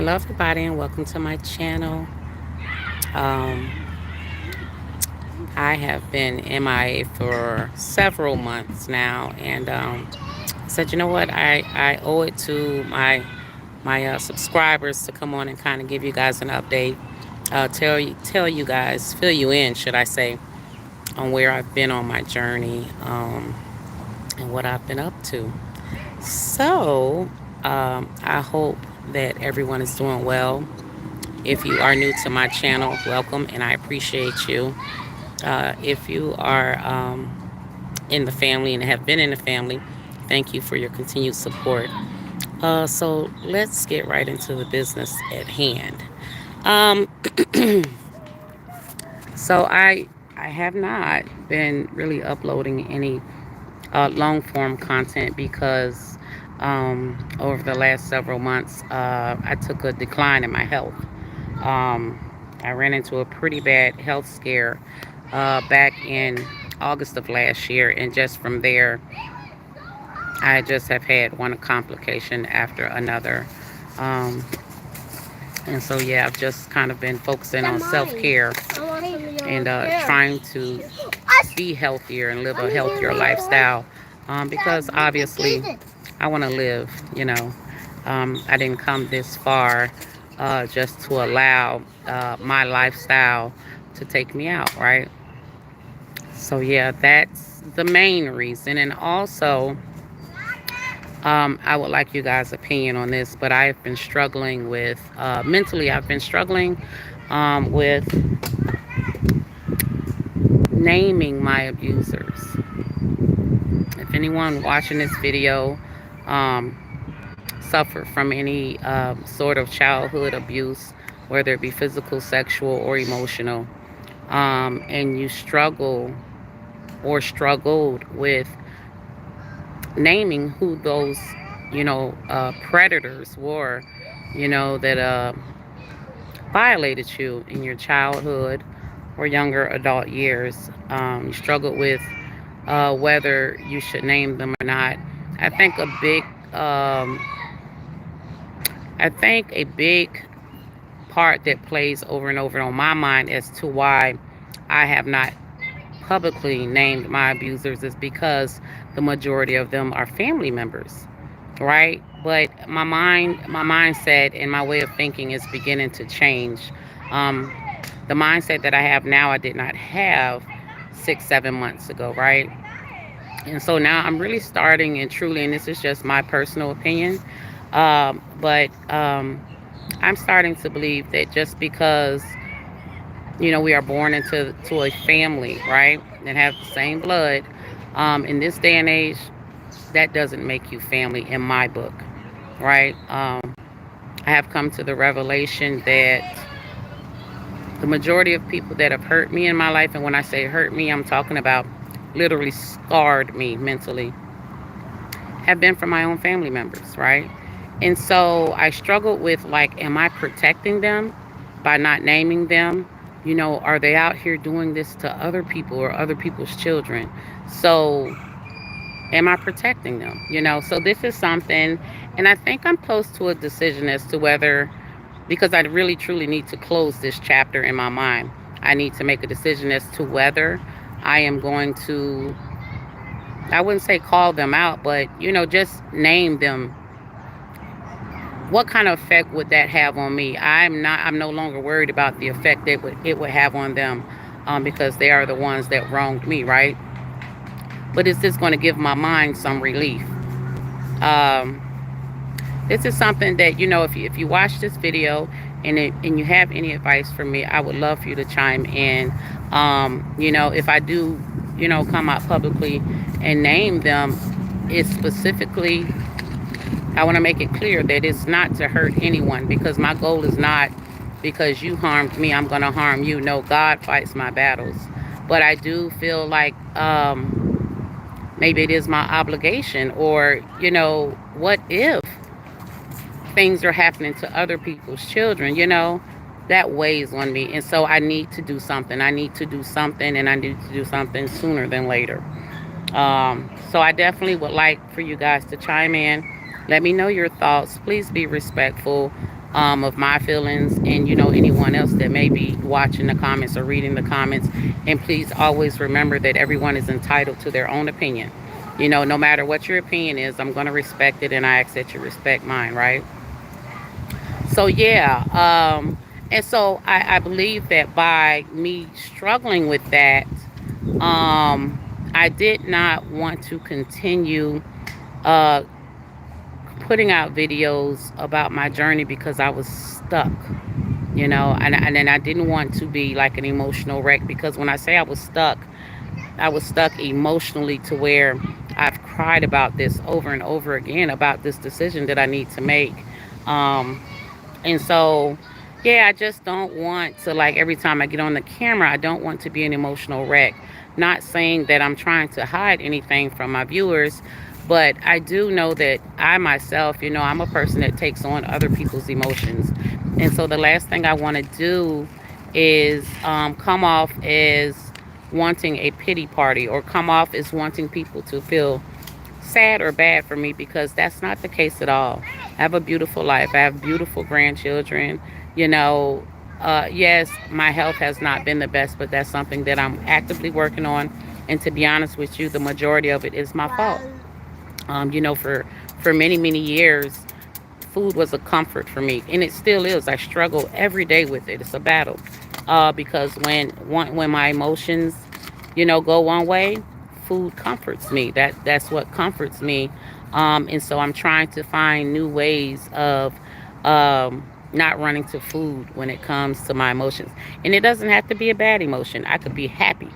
Hello, everybody, and welcome to my channel. Um, I have been MIA for several months now, and I said, you know what, I owe it to my subscribers to come on and kind of give you guys an update, tell you guys, fill you in, should I say, on where I've been on my journey, and what I've been up to. So I hope that everyone is doing well. If you are new to my channel, welcome, and I appreciate you. If you are in the family and have been in the family, thank you for your continued support. So let's get right into the business at hand. Um, so I have not been really uploading any long form content because over the last several months I took a decline in my health. Um, I ran into a pretty bad health scare back in August of last year, and just from there, I just have had one complication after another. Um, and so, yeah, I've just kind of been focusing on self care and trying to be healthier and live a healthier lifestyle because obviously I want to live, you know. I didn't come this far just to allow my lifestyle to take me out, right? So, yeah, that's the main reason. And also, I would like you guys' opinion on this, but I've been struggling with, mentally, I've been struggling with naming my abusers. If anyone watching this video um, suffered from any sort of childhood abuse, whether it be physical, sexual, or emotional, and you struggle or struggled with naming who those, predators were, that violated you in your childhood or younger adult years. You struggled with whether you should name them or not. I think a big, um, I think a big part that plays over and over on my mind as to why I have not publicly named my abusers is because the majority of them are family members, right? But my mindset and my way of thinking is beginning to change. Um, the mindset that I have now, I did not have 6, 7 months ago, right? And so now I'm really starting and truly, and this is just my personal opinion, but I'm starting to believe that just because we are born into a family, right, and have the same blood, in this day and age, that doesn't make you family in my book, right? I have come to the revelation that the majority of people that have hurt me in my life, and when I say hurt me, I'm talking about literally scarred me mentally, have been from my own family members, right? And so I struggled with, like, am I protecting them by not naming them? Are they out here doing this to other people or other people's children? So am I protecting them? So this is something, and I think I'm close to a decision as to whether, because I really truly need to close this chapter in my mind. I need to make a decision as to whether I am going to, I wouldn't say call them out, but just name them. What kind of effect would that have on me? I'm no longer worried about the effect that it would have on them, because they are the ones that wronged me, right? But is this going to give my mind some relief? Um, this is something that, if you watch this video and you have any advice for me, I would love for you to chime in. If I do, come out publicly and name them, it's specifically, I want to make it clear that it's not to hurt anyone, because my goal is not, because you harmed me, I'm going to harm you. No, God fights my battles. But I do feel like maybe it is my obligation, or, what if things are happening to other people's children, that weighs on me. And so I need to do something. I need to do something, and I need to do something sooner than later. So I definitely would like for you guys to chime in. Let me know your thoughts. Please be respectful. of my feelings, and anyone else that may be watching the comments or reading the comments. And please always remember that everyone is entitled to their own opinion. No matter what your opinion is, I'm going to respect it, and I ask that you respect mine, right? So yeah, and so I believe that by me struggling with that, I did not want to continue uh, putting out videos about my journey because I was stuck, and then I didn't want to be like an emotional wreck, because when I say I was stuck emotionally to where I've cried about this over and over again about this decision that I need to make. Um, and so, yeah, I just don't want to, like, every time I get on the camera, I don't want to be an emotional wreck. Not saying that I'm trying to hide anything from my viewers, but I do know that I myself, I'm a person that takes on other people's emotions. And so the last thing I want to do is come off as wanting a pity party, or come off as wanting people to feel sad or bad for me, because that's not the case at all. I have a beautiful life. I have beautiful grandchildren. You know, yes, my health has not been the best, but that's something that I'm actively working on. And to be honest with you, the majority of it is my fault. For many, many years, food was a comfort for me, and it still is. I struggle every day with it. It's a battle, because when my emotions, go one way, food comforts me. That's what comforts me, and so I'm trying to find new ways of not running to food when it comes to my emotions. And it doesn't have to be a bad emotion. I could be happy.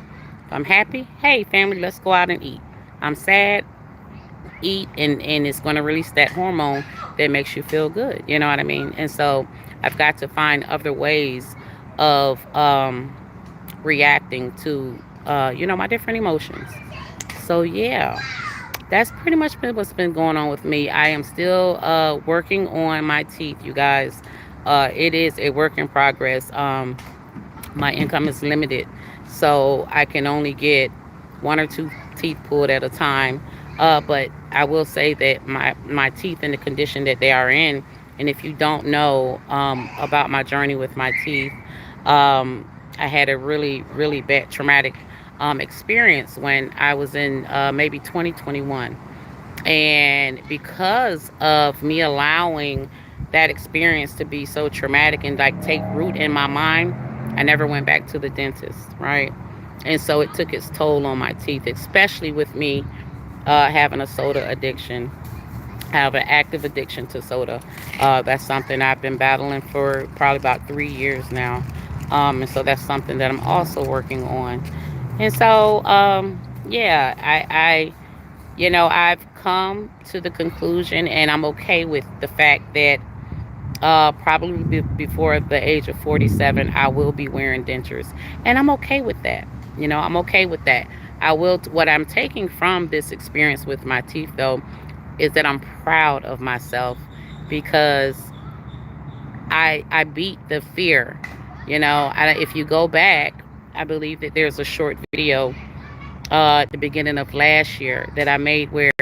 If I'm happy, hey family, let's go out and eat. I'm sad, eat, and it's going to release that hormone that makes you feel good. You know what I mean? And so I've got to find other ways of reacting to my different emotions. So yeah, that's pretty much been what's been going on with me. I am still working on my teeth, you guys. It is a work in progress. My income is limited, so I can only get one or two teeth pulled at a time. But I will say that my teeth in the condition that they are in, and if you don't know about my journey with my teeth, I had a really, really bad traumatic experience when I was in maybe 2021. And because of me allowing that experience to be so traumatic and like take root in my mind, I never went back to the dentist, right? And so it took its toll on my teeth, especially with me having a soda addiction. I have an active addiction to soda. That's something I've been battling for probably about 3 years now. And so that's something that I'm also working on. And so, yeah, I've come to the conclusion, and I'm okay with the fact that probably before the age of 47, I will be wearing dentures, and I'm okay with that. I'm okay with that. What I'm taking from this experience with my teeth, though, is that I'm proud of myself, because I beat the fear. If you go back, I believe that there's a short video at the beginning of last year that I made where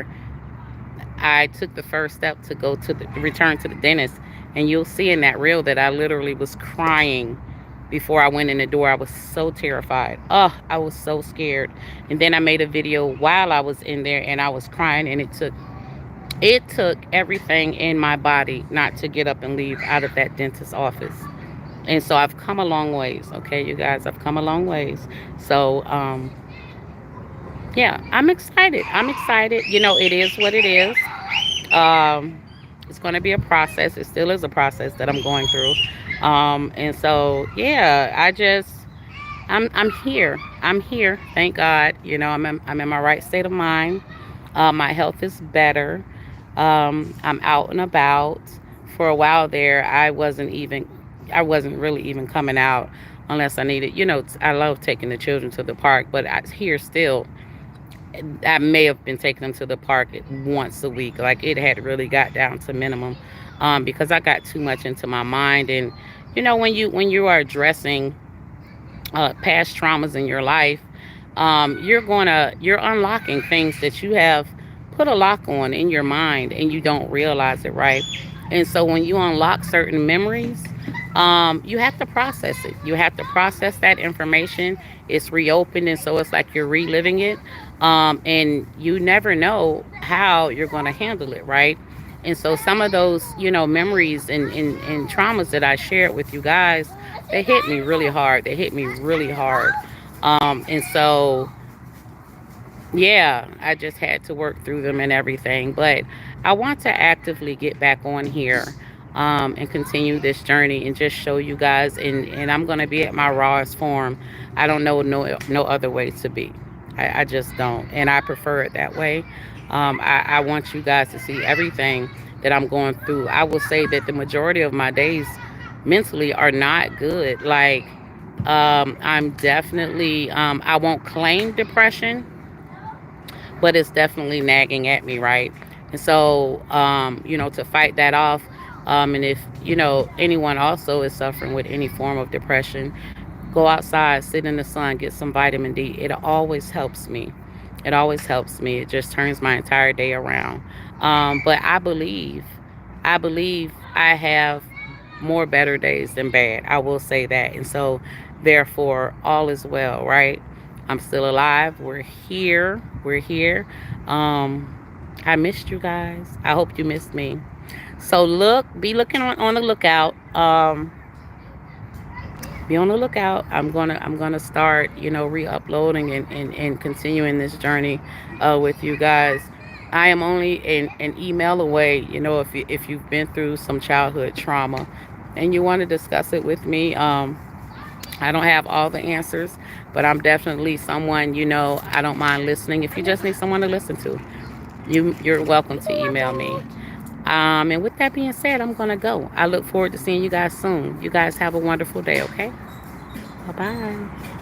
I took the first step to go to the return to the dentist, and you'll see in that reel that I literally was crying before I went in the door. I was so terrified. Oh, I was so scared. And then I made a video while I was in there, and I was crying, and it took everything in my body not to get up and leave out of that dentist's office. And so I've come a long ways, okay, you guys. I've come a long ways. So yeah, I'm excited. I'm excited. It is what it is. Um, it's going to be a process. It still is a process that I'm going through. And so, yeah, I'm here. I'm here. Thank God. I'm in my right state of mind. My health is better. I'm out and about. For a while there, I wasn't really even coming out unless I needed. I love taking the children to the park, but here still, I may have been taking them to the park once a week. Like, it had really got down to minimum, because I got too much into my mind. And when you are addressing past traumas in your life, you're unlocking things that you have put a lock on in your mind, and you don't realize it, right? And so when you unlock certain memories, you have to process it. You have to process that information. It's reopened, and so it's like you're reliving it. And you never know how you're going to handle it, right? And so some of those, memories and traumas that I shared with you guys, they hit me really hard. They hit me really hard. And so yeah, I just had to work through them and everything. But I want to actively get back on here, and continue this journey and just show you guys. And I'm going to be at my rawest form. I don't know no other way to be. I just don't. And I prefer it that way. I want you guys to see everything that I'm going through. I will say that the majority of my days mentally are not good. Like, I'm definitely, I won't claim depression, but it's definitely nagging at me, right? And so, to fight that off, and if, anyone also is suffering with any form of depression, go outside, sit in the sun, get some vitamin D. It always helps me. It always helps me. It just turns my entire day around. But I believe I have more better days than bad. I will say that. And so, therefore, all is well, right? I'm still alive. We're here. We're here. Um, I missed you guys. I hope you missed me. So be looking on the lookout. Be on the lookout. I'm gonna start, re-uploading and continuing this journey with you guys. I am only an email away. If you've been through some childhood trauma and you want to discuss it with me, I don't have all the answers, but I'm definitely someone, I don't mind listening. If you just need someone to listen to, you're welcome to email me. And with that being said, I'm gonna go. I look forward to seeing you guys soon. You guys have a wonderful day, okay? Bye bye.